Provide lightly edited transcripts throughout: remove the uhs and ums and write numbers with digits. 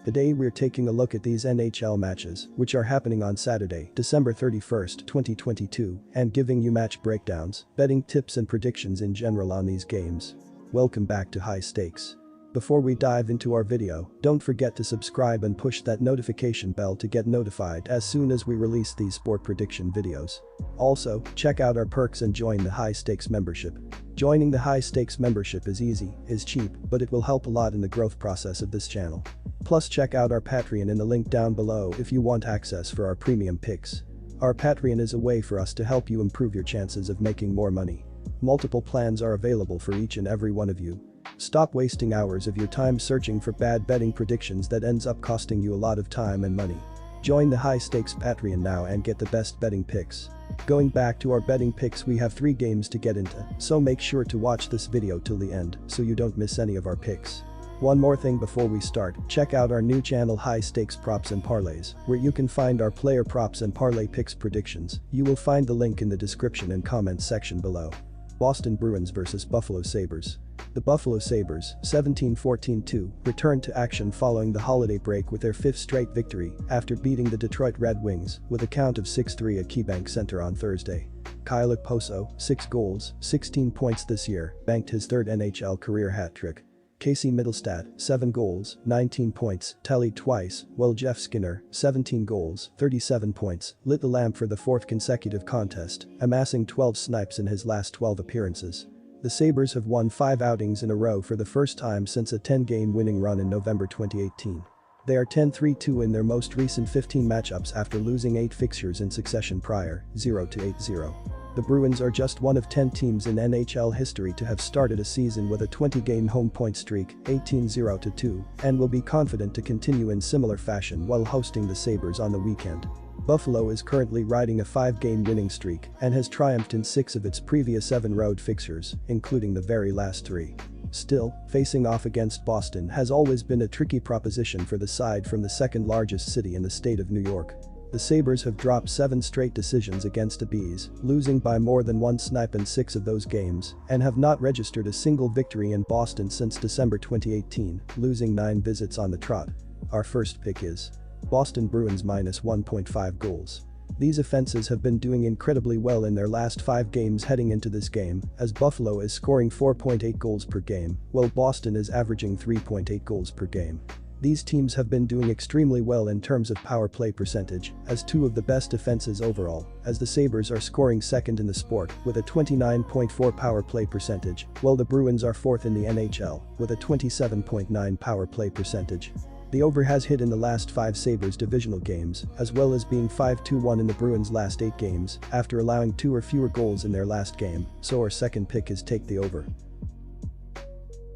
Today we're taking a look at these NHL matches, which are happening on Saturday, December 31st, 2022, and giving you match breakdowns, betting tips and predictions in general on these games. Welcome back to High Stakes. Before we dive into our video, don't forget to subscribe and push that notification bell to get notified as soon as we release these sport prediction videos. Also, check out our perks and join the High Stakes membership. Joining the High Stakes membership is easy, is cheap, but it will help a lot in the growth process of this channel. Plus check out our Patreon in the link down below if you want access for our premium picks. Our Patreon is a way for us to help you improve your chances of making more money. Multiple plans are available for each and every one of you. Stop wasting hours of your time searching for bad betting predictions that ends up costing you a lot of time and money. Join the High Stakes Patreon now and get the best betting picks. Going back to our betting picks, we have 3 games to get into, so make sure to watch this video till the end so you don't miss any of our picks. One more thing before we start, check out our new channel High Stakes Props and Parlays, where you can find our player props and parlay picks predictions. You will find the link in the description and comments section below. Boston Bruins vs Buffalo Sabres. The Buffalo Sabres, 17-14-2, returned to action following the holiday break with their 5th straight victory after beating the Detroit Red Wings with a count of 6-3 at KeyBank Center on Thursday. Kyle Okposo, 6 goals, 16 points this year, banked his 3rd NHL career hat trick. Casey Mittelstadt, 7 goals, 19 points, tallied twice, while Jeff Skinner, 17 goals, 37 points, lit the lamp for the 4th consecutive contest, amassing 12 snipes in his last 12 appearances. The Sabres have won 5 outings in a row for the first time since a 10-game winning run in November 2018. They are 10-3-2 in their most recent 15 matchups after losing 8 fixtures in succession prior, 0-8-0. The Bruins are just one of 10 teams in NHL history to have started a season with a 20-game home point streak, 18-0-2, and will be confident to continue in similar fashion while hosting the Sabres on the weekend. Buffalo is currently riding a 5-game winning streak and has triumphed in 6 of its previous 7 road fixtures, including the very last 3. Still, facing off against Boston has always been a tricky proposition for the side from the 2nd largest city in the state of New York. The Sabres have dropped 7 straight decisions against the Bees, losing by more than 1 snipe in 6 of those games, and have not registered a single victory in Boston since December 2018, losing 9 visits on the trot. Our first pick is Boston Bruins minus 1.5 goals. These offenses have been doing incredibly well in their last 5 games heading into this game, as Buffalo is scoring 4.8 goals per game, while Boston is averaging 3.8 goals per game. These teams have been doing extremely well in terms of power play percentage, as 2 of the best defenses overall, as the Sabres are scoring 2nd in the sport with a 29.4 power play percentage, while the Bruins are 4th in the NHL with a 27.9 power play percentage. The over has hit in the last 5 Sabres divisional games, as well as being 5-1 in the Bruins' last 8 games after allowing 2 or fewer goals in their last game, so our second pick is take the over.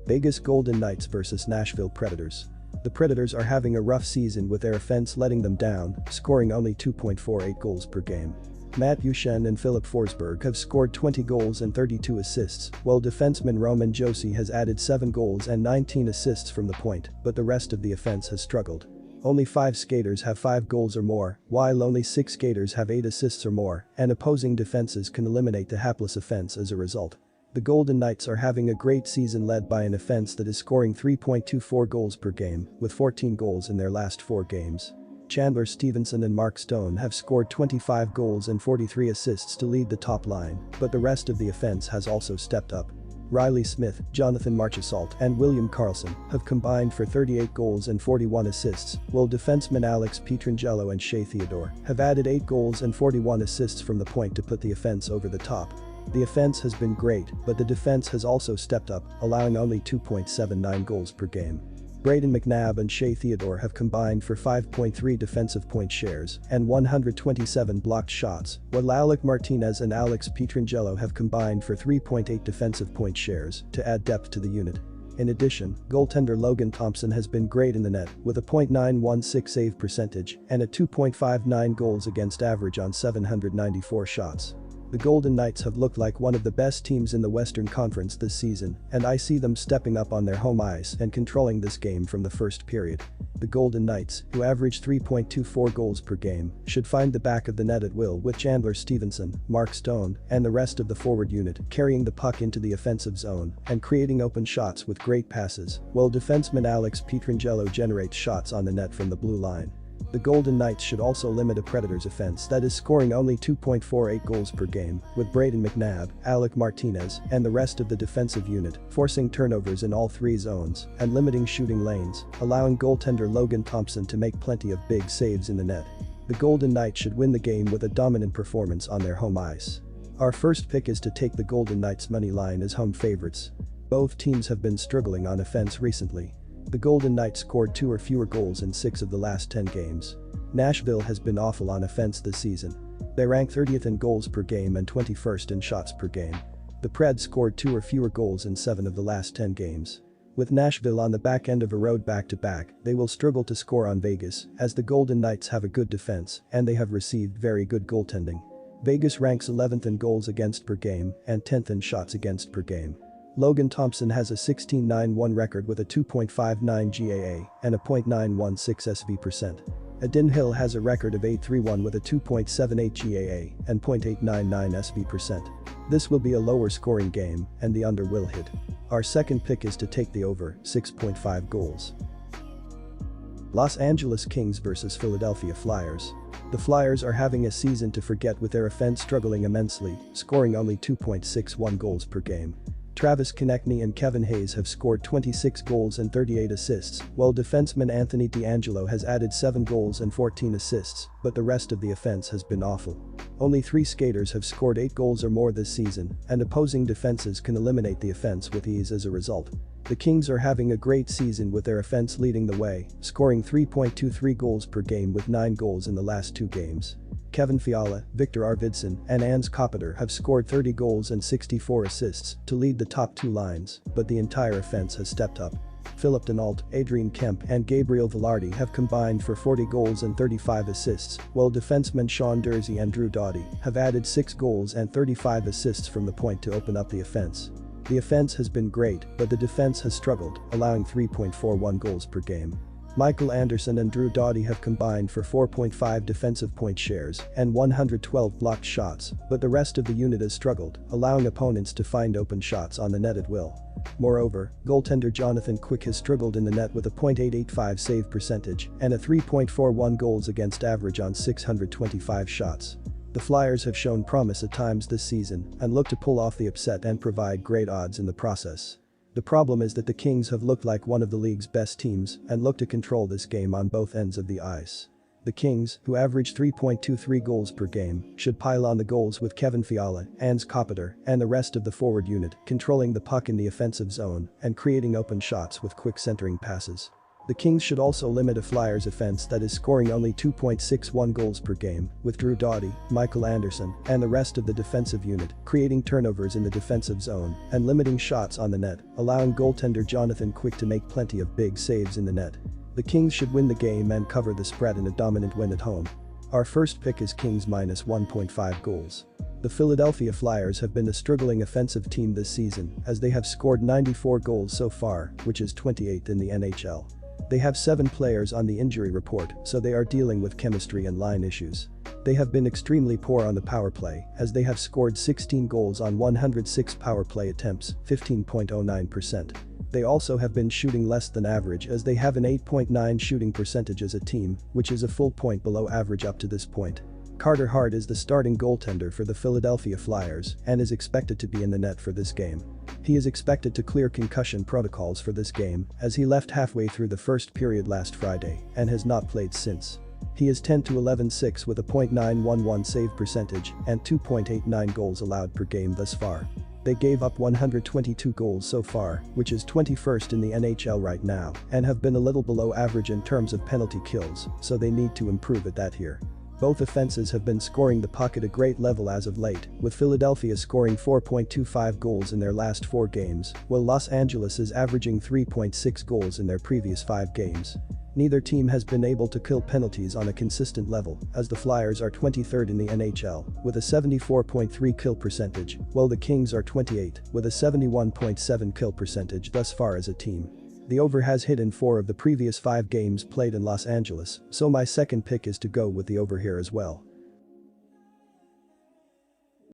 Vegas Golden Knights vs Nashville Predators. The Predators are having a rough season with their offense letting them down, scoring only 2.48 goals per game. Matt Duchene and Philip Forsberg have scored 20 goals and 32 assists, while defenseman Roman Josi has added 7 goals and 19 assists from the point, but the rest of the offense has struggled. Only 5 skaters have 5 goals or more, while only 6 skaters have 8 assists or more, and opposing defenses can eliminate the hapless offense as a result. The Golden Knights are having a great season led by an offense that is scoring 3.24 goals per game, with 14 goals in their last 4 games. Chandler Stevenson and Mark Stone have scored 25 goals and 43 assists to lead the top line, but the rest of the offense has also stepped up. Riley Smith, Jonathan Marchessault, and William Karlsson have combined for 38 goals and 41 assists, while defensemen Alex Pietrangelo and Shea Theodore have added 8 goals and 41 assists from the point to put the offense over the top. The offense has been great, but the defense has also stepped up, allowing only 2.79 goals per game. Brayden McNabb and Shea Theodore have combined for 5.3 defensive point shares and 127 blocked shots, while Alec Martinez and Alex Pietrangelo have combined for 3.8 defensive point shares to add depth to the unit. In addition, goaltender Logan Thompson has been great in the net with a .916 save percentage and a 2.59 goals against average on 794 shots. The Golden Knights have looked like one of the best teams in the Western Conference this season, and I see them stepping up on their home ice and controlling this game from the first period. The Golden Knights, who average 3.24 goals per game, should find the back of the net at will with Chandler Stevenson, Mark Stone, and the rest of the forward unit carrying the puck into the offensive zone and creating open shots with great passes, while defenseman Alex Pietrangelo generates shots on the net from the blue line. The Golden Knights should also limit a Predators' offense that is scoring only 2.48 goals per game, with Braden McNabb, Alec Martinez, and the rest of the defensive unit forcing turnovers in all three zones and limiting shooting lanes, allowing goaltender Logan Thompson to make plenty of big saves in the net. The Golden Knights should win the game with a dominant performance on their home ice. Our first pick is to take the Golden Knights' money line as home favorites. Both teams have been struggling on offense recently. The Golden Knights scored 2 or fewer goals in 6 of the last 10 games. Nashville has been awful on offense this season. They rank 30th in goals per game and 21st in shots per game. The Preds scored 2 or fewer goals in 7 of the last 10 games. With Nashville on the back end of a road back-to-back, they will struggle to score on Vegas, as the Golden Knights have a good defense and they have received very good goaltending. Vegas ranks 11th in goals against per game and 10th in shots against per game. Logan Thompson has a 16-9-1 record with a 2.59 GAA and a .916 SV%. Adin Hill has a record of 8-3-1 with a 2.78 GAA and .899 SV%. This will be a lower scoring game and the under will hit. Our second pick is to take the over 6.5 goals. Los Angeles Kings vs Philadelphia Flyers. The Flyers are having a season to forget with their offense struggling immensely, scoring only 2.61 goals per game. Travis Konechny and Kevin Hayes have scored 26 goals and 38 assists, while defenseman Anthony DeAngelo has added 7 goals and 14 assists, but the rest of the offense has been awful. Only 3 skaters have scored 8 goals or more this season, and opposing defenses can eliminate the offense with ease as a result. The Kings are having a great season with their offense leading the way, scoring 3.23 goals per game with 9 goals in the last 2 games. Kevin Fiala, Victor Arvidsson, and Ans Kopitar have scored 30 goals and 64 assists to lead the top 2 lines, but the entire offense has stepped up. Philip Denault, Adrian Kemp, and Gabriel Velarde have combined for 40 goals and 35 assists, while defensemen Sean Durzi and Drew Doughty have added 6 goals and 35 assists from the point to open up the offense. The offense has been great, but the defense has struggled, allowing 3.41 goals per game. Michael Anderson and Drew Doughty have combined for 4.5 defensive point shares and 112 blocked shots, but the rest of the unit has struggled, allowing opponents to find open shots on the net at will. Moreover, goaltender Jonathan Quick has struggled in the net with a .885 save percentage and a 3.41 goals against average on 625 shots. The Flyers have shown promise at times this season and look to pull off the upset and provide great odds in the process. The problem is that the Kings have looked like one of the league's best teams and look to control this game on both ends of the ice. The Kings, who average 3.23 goals per game, should pile on the goals with Kevin Fiala, Ans Kopitar, and the rest of the forward unit controlling the puck in the offensive zone and creating open shots with quick centering passes. The Kings should also limit a Flyers offense that is scoring only 2.61 goals per game, with Drew Doughty, Michael Anderson, and the rest of the defensive unit creating turnovers in the defensive zone and limiting shots on the net, allowing goaltender Jonathan Quick to make plenty of big saves in the net. The Kings should win the game and cover the spread in a dominant win at home. Our first pick is Kings minus 1.5 goals. The Philadelphia Flyers have been a struggling offensive team this season as they have scored 94 goals so far, which is 28th in the NHL. They have 7 players on the injury report, so they are dealing with chemistry and line issues. They have been extremely poor on the power play, as they have scored 16 goals on 106 power play attempts, 15.09%. They also have been shooting less than average as they have an 8.9 shooting percentage as a team, which is a full point below average up to this point. Carter Hart is the starting goaltender for the Philadelphia Flyers and is expected to be in the net for this game. He is expected to clear concussion protocols for this game as he left halfway through the first period last Friday and has not played since. He is 10-11-6 with a .911 save percentage and 2.89 goals allowed per game thus far. They gave up 122 goals so far, which is 21st in the NHL right now, and have been a little below average in terms of penalty kills, so they need to improve at that here. Both offenses have been scoring the puck at a great level as of late, with Philadelphia scoring 4.25 goals in their last 4 games, while Los Angeles is averaging 3.6 goals in their previous 5 games. Neither team has been able to kill penalties on a consistent level, as the Flyers are 23rd in the NHL with a 74.3 kill percentage, while the Kings are 28th with a 71.7 kill percentage thus far as a team. The over has hit in 4 of the previous 5 games played in Los Angeles, so my second pick is to go with the over here as well.